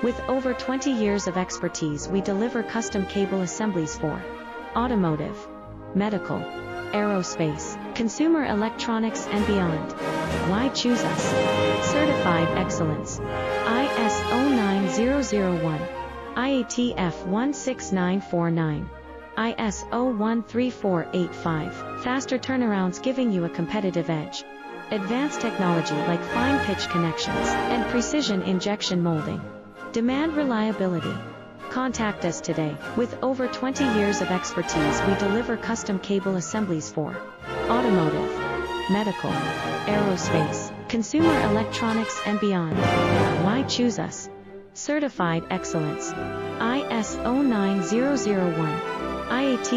With over 20 years of expertise, we deliver custom cable assemblies for automotive, medical, aerospace, consumer electronics and beyond. Why choose us? Certified excellence. ISO 9001, IATF 16949, ISO 13485. Faster turnarounds giving you a competitive edge. Advanced technology like fine pitch connections and precision injection molding. Demand reliability. Contact us today. With over 20 years of expertise, we deliver custom cable assemblies for automotive, medical, aerospace, consumer electronics and beyond. Why choose us? Certified excellence. ISO 9001, IATF